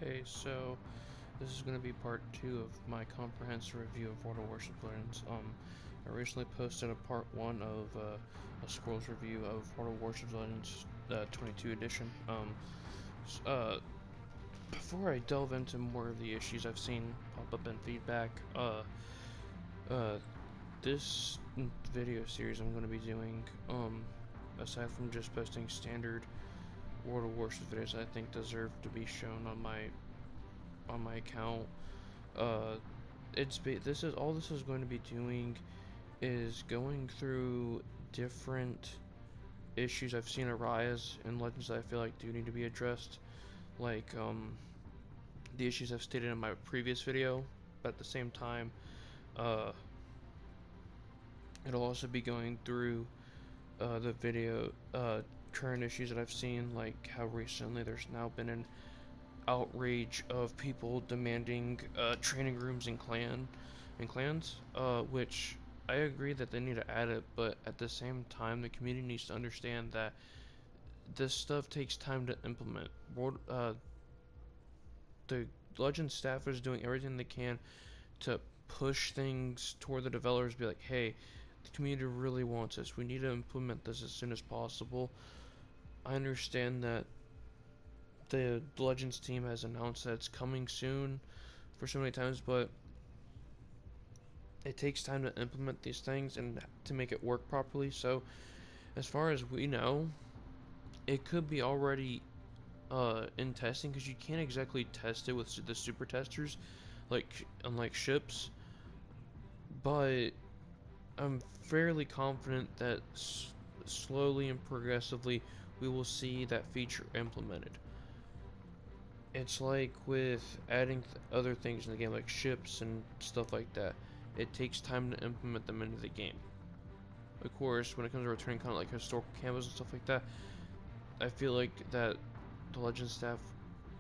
Okay, so this is going to be part 2 of my comprehensive review of Warships Legends. I recently posted a part 1 of a Squirrel's review of Warships Legends 22 edition. Before I delve into more of the issues I've seen pop up in feedback, uh, this video series I'm going to be doing, aside from just posting standard World of Warships videos I think deserve to be shown on my account. This is going to be doing is going through different issues I've seen arise in Legends that I feel like do need to be addressed, like the issues I've stated in my previous video. But at the same time, uh, it'll also be going through the video current issues that I've seen, like how recently there's now been an outrage of people demanding training rooms in clans, which I agree that they need to add it, but at the same time, the community needs to understand that this stuff takes time to implement. The Legend staff is doing everything they can to push things toward the developers, be like, hey, the community really wants this. We need to implement this as soon as possible. I understand that the Legends team has announced that it's coming soon for so many times, but it takes time to implement these things and to make it work properly. So, as far as we know, it could be already in testing, because you can't exactly test it with the super testers, unlike ships. But I'm fairly confident that slowly and progressively we will see that feature implemented. It's like with adding other things in the game, like ships and stuff like that. It takes time to implement them into the game. Of course, when it comes to returning content like historical canvas and stuff like that, I feel like that the Legend staff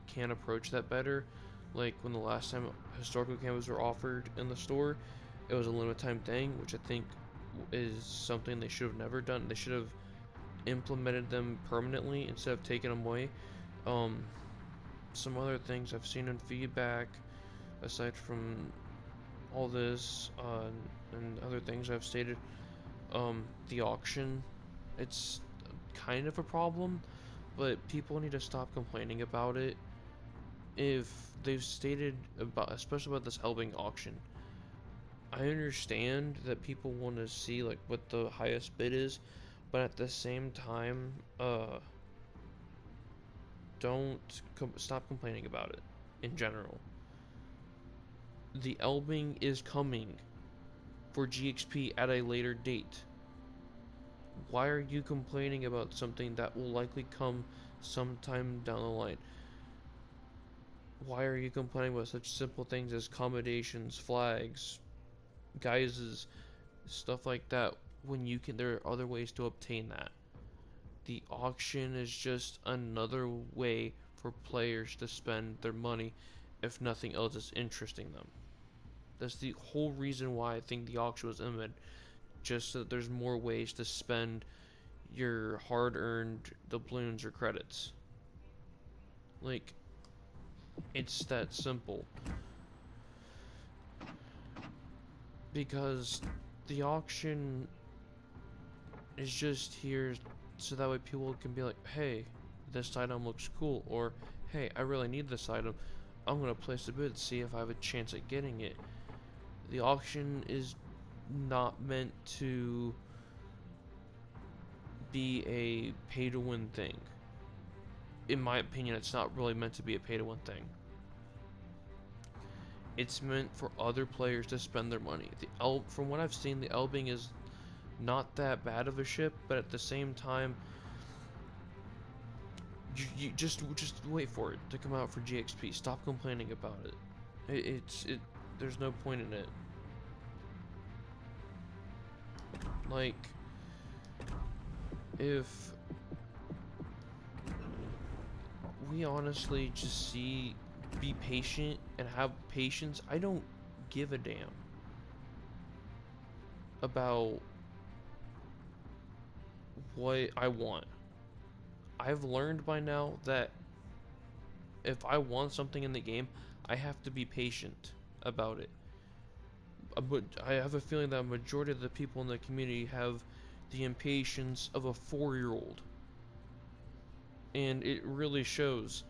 can approach that better. Like when the last time historical canvas were offered in the store, it was a limited time thing, which I think is something they should have never done. They should have implemented them permanently instead of taking them away. Some other things I've seen in feedback, aside from all this and other things I've stated, the auction, it's kind of a problem, but people need to stop complaining about it. If they've stated about, especially about this Helbing auction, I understand that people want to see like what the highest bid is, but at the same time, don't stop complaining about it in general. The Elbing is coming for GXP at a later date. Why are you complaining about something that will likely come sometime down the line? Why are you complaining about such simple things as accommodations, flags, guises, stuff like that, when there are other ways to obtain that? The auction is just another way for players to spend their money if nothing else is interesting them. That's the whole reason why I think the auction was implemented, just so that there's more ways to spend your hard-earned doubloons or credits. Like, it's that simple. Because the auction is just here so that way people can be like, hey, this item looks cool, or hey, I really need this item. I'm gonna place a bid to see if I have a chance at getting it. The auction is not meant to be a pay to win thing. In my opinion, it's not really meant to be a pay to win thing. It's meant for other players to spend their money. From what I've seen, the Elbing is not that bad of a ship, but at the same time, you just wait for it to come out for GXP. Stop complaining about it. There's no point in it. Like, if we honestly just be patient and have patience, I don't give a damn about what I want. I've learned by now that if I want something in the game, I have to be patient about it. But I have a feeling that a majority of the people in the community have the impatience of a 4-year-old, and it really shows.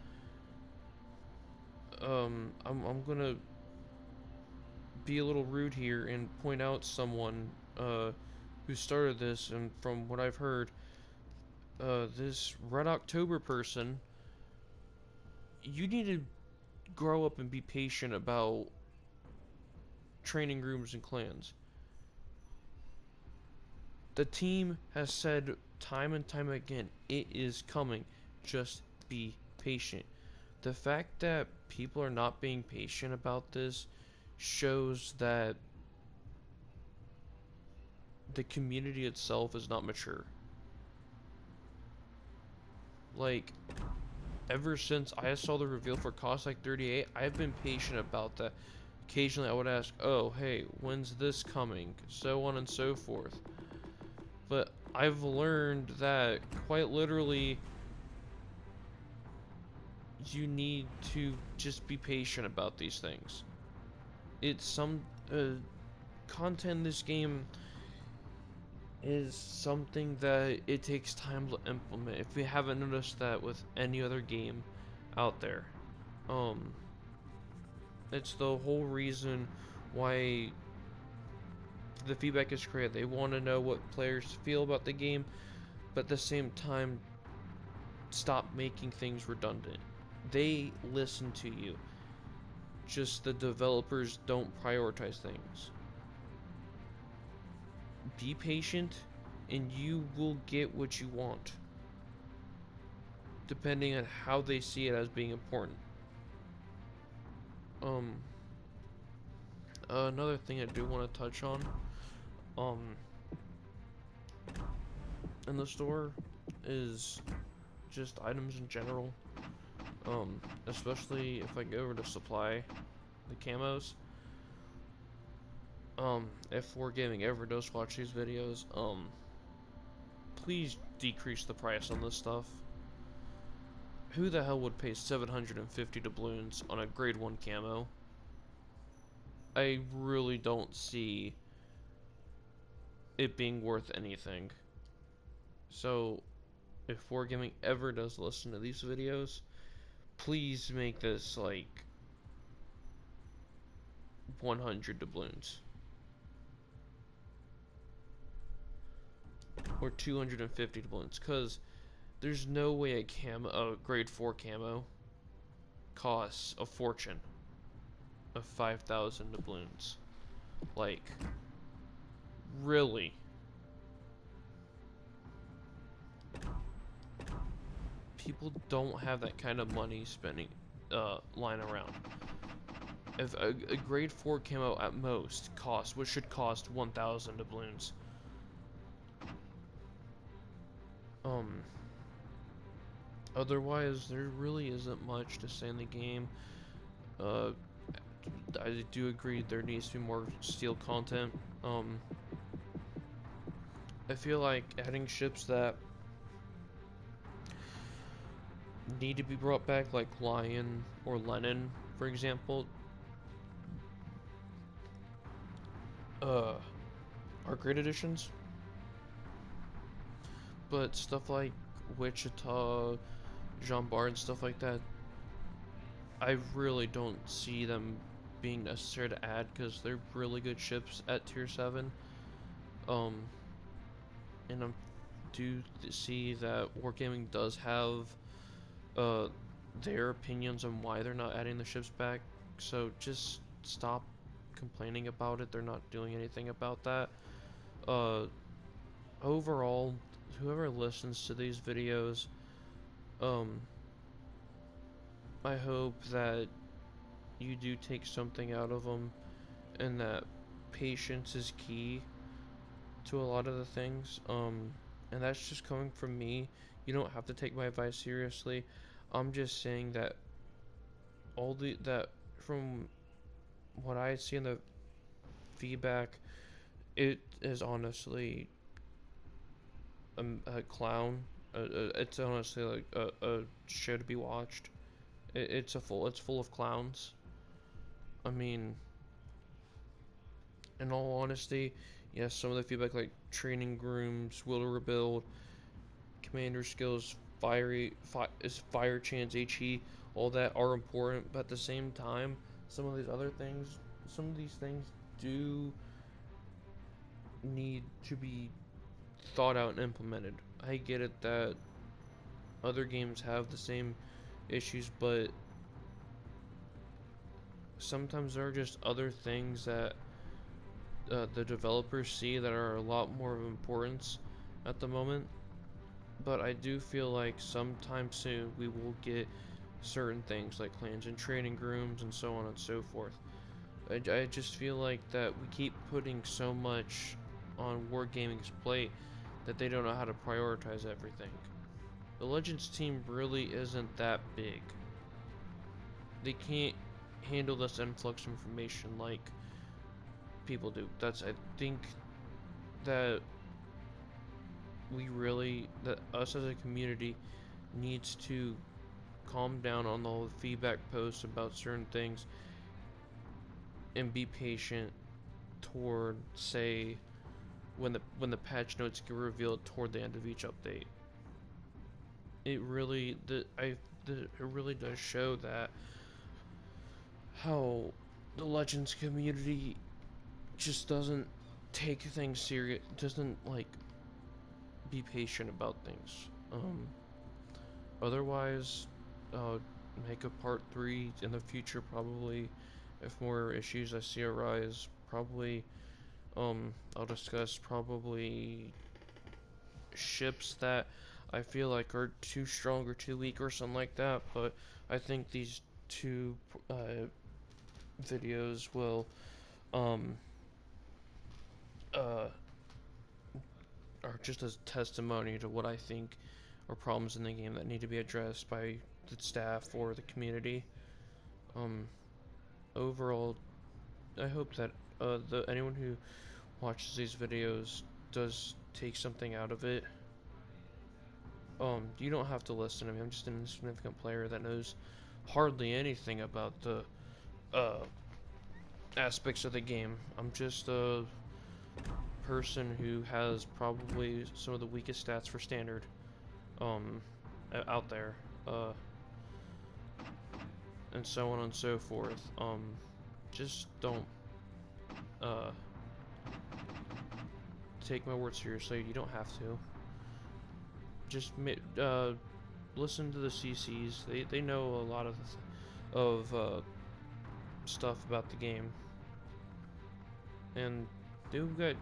I'm gonna be a little rude here and point out someone who started this, and from what I've heard, this Red October person, you need to grow up and be patient about training rooms and clans. The team has said time and time again, it is coming. Just be patient. The fact that people are not being patient about this shows that the community itself is not mature. Like, ever since I saw the reveal for Cossack 38, I've been patient about that. Occasionally I would ask, oh, hey, when's this coming? So on and so forth. But I've learned that, quite literally, you need to just be patient about these things. It's some, content in this game is something that it takes time to implement. If you haven't noticed that with any other game out there. It's the whole reason why the feedback is created. They want to know what players feel about the game, but at the same time, stop making things redundant. They listen to you. Just the developers don't prioritize things. Be patient, and you will get what you want, depending on how they see it as being important. Another thing I do want to touch on, in the store is just items in general. Especially if I go over to supply the camos. If Wargaming ever does watch these videos, please decrease the price on this stuff. Who the hell would pay 750 doubloons on a grade 1 camo? I really don't see it being worth anything. So, if Wargaming ever does listen to these videos, please make this like 100 doubloons. Or 250 doubloons, because there's no way a grade 4 camo costs a fortune of 5,000 doubloons. Like, really? People don't have that kind of money spending lying around. If a grade 4 camo at most costs, which should cost 1,000 doubloons. Otherwise, there really isn't much to say in the game. I do agree there needs to be more steel content. I feel like adding ships that need to be brought back, like Lion or Lenin, for example, are great additions. But stuff like Wichita, Jean Bart, and stuff like that, I really don't see them being necessary to add, because they're really good ships at tier 7. And I do see that Wargaming does have their opinions on why they're not adding the ships back, so just stop complaining about it. They're not doing anything about that. Overall, whoever listens to these videos, I hope that you do take something out of them, and that patience is key to a lot of the things. And that's just coming from me. You don't have to take my advice seriously. I'm just saying that from what I see in the feedback, it is honestly a clown. It's honestly like a show to be watched, It's full of clowns. I mean, in all honesty, yes, some of the feedback like training rooms, will to rebuild, commander skills, fire chance, HE, all that are important, but at the same time, some of these things do need to be thought out and implemented. I get it that other games have the same issues, but sometimes there are just other things that the developers see that are a lot more of importance at the moment. But I do feel like sometime soon we will get certain things like clans and training rooms and so on and so forth. I just feel like that we keep putting so much on Wargaming's plate that they don't know how to prioritize everything. The Legends team really isn't that big. They can't handle this influx of information like people do. I think that that us as a community needs to calm down on all the feedback posts about certain things and be patient toward, say, when the patch notes get revealed toward the end of each update. It really it really does show that how the Legends community just doesn't take things serious, doesn't like be patient about things. Otherwise, make a part 3 in the future probably if more issues I see arise. Probably, I'll discuss probably ships that I feel like are too strong or too weak or something like that. But I think these two videos will um uh are just a testimony to what I think are problems in the game that need to be addressed by the staff or the community. Um, Overall, I hope that anyone who watches these videos does take something out of it. You don't have to listen to me. I'm just an insignificant player that knows hardly anything about the uh, aspects of the game. I'm just a person who has probably some of the weakest stats for standard um, out there, and so on and so forth. Just don't uh, take my words seriously. You don't have to. Just listen to the CCs. They know a lot of stuff about the game, and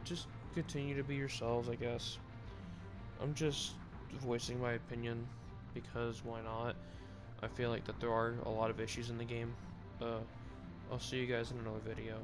just continue to be yourselves, I guess. I'm just voicing my opinion because why not? I feel like that there are a lot of issues in the game. I'll see you guys in another video.